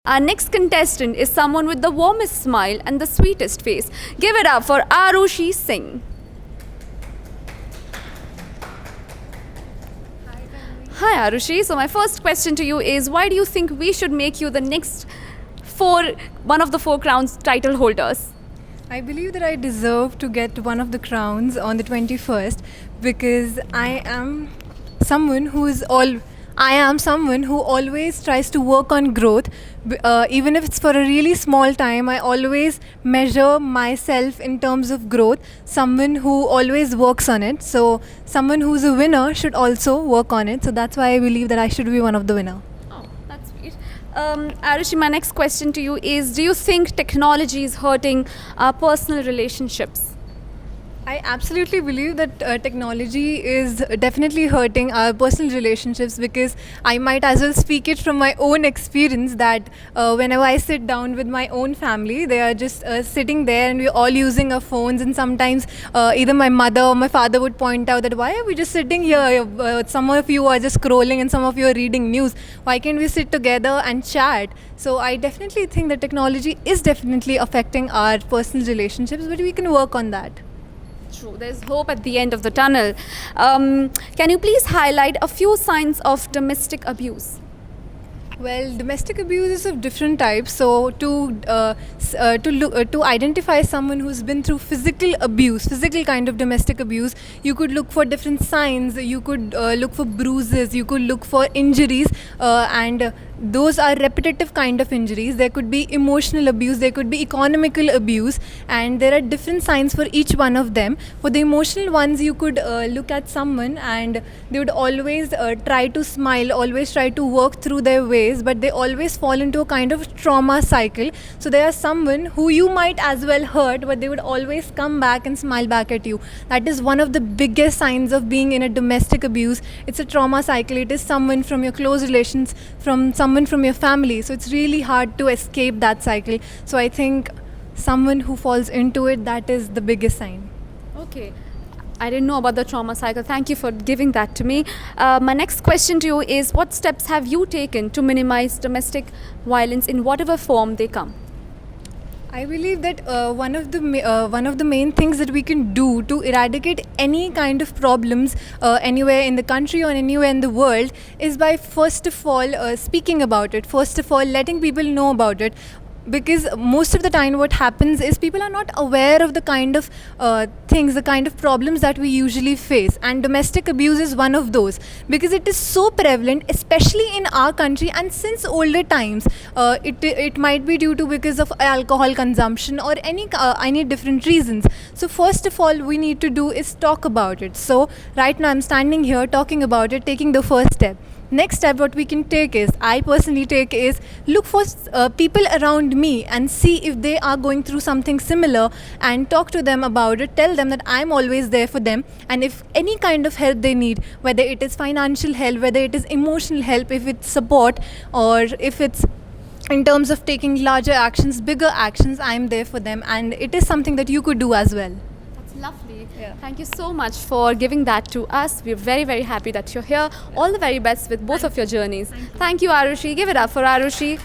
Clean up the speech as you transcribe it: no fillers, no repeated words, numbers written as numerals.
Our next contestant is someone with the warmest smile and the sweetest face. Give it up for Arushi Singh. Hi Arushi. So my first question to you is, why do you think we should make you the next one of the four crowns title holders? I believe that I deserve to get one of the crowns on the 21st because I am someone who always tries to work on growth. Even if it's for a really small time, I always measure myself in terms of growth. Someone who always works on it. So someone who's a winner should also work on it. So that's why I believe that I should be one of the winner. Oh, that's sweet. Arushi, my next question to you is, do you think technology is hurting our personal relationships? I absolutely believe that technology is definitely hurting our personal relationships because I might as well speak it from my own experience that whenever I sit down with my own family, they are just sitting there and we're all using our phones, and sometimes either my mother or my father would point out that why are we just sitting here? Some of you are just scrolling and some of you are reading news. Why can't we sit together and chat? So I definitely think that technology is definitely affecting our personal relationships, but we can work on that. True, there's hope at the end of the tunnel. Can you please highlight a few signs of domestic abuse? Well, domestic abuse is of different types. So to identify someone who's been through physical kind of domestic abuse, you could look for different signs. You could look for bruises. You could look for injuries, and those are repetitive kind of injuries. There could be emotional abuse, there could be economical abuse, and there are different signs for each one of them. For the emotional ones, you could look at someone and they would always try to smile, always try to work through their ways, but they always fall into a kind of trauma cycle. So they are someone who you might as well hurt, but they would always come back and smile back at you. That is one of the biggest signs of being in a domestic abuse. It's a trauma cycle. It is someone from your close relations, from someone from your family, so it's really hard to escape that cycle. So I think someone who falls into it, that is the biggest sign. Okay. I didn't know about the trauma cycle. Thank you for giving that to me. My next question to you is, what steps have you taken to minimize domestic violence in whatever form they come? I believe that one of the main things that we can do to eradicate any kind of problems anywhere in the country or anywhere in the world is by first of all speaking about it. First of all, letting people know about it. Because most of the time what happens is people are not aware of the kind of things, the kind of problems that we usually face, and domestic abuse is one of those because it is so prevalent, especially in our country, and since older times. It might be due to because of alcohol consumption or any different reasons. So first of all we need to do is talk about it. So right now I'm standing here talking about it, taking the first step. Next step what we can take is, I personally take, is look for people around me and see if they are going through something similar and talk to them about it. Tell them that I'm always there for them, and if any kind of help they need, whether it is financial help, whether it is emotional help, if it's support, or if it's in terms of taking larger actions, bigger actions, I'm there for them, and it is something that you could do as well. That's lovely. Yeah. Thank you so much for giving that to us. We're very, very happy that you're here. All the very best with both of your journeys. Thank you, Arushi. Give it up for Arushi.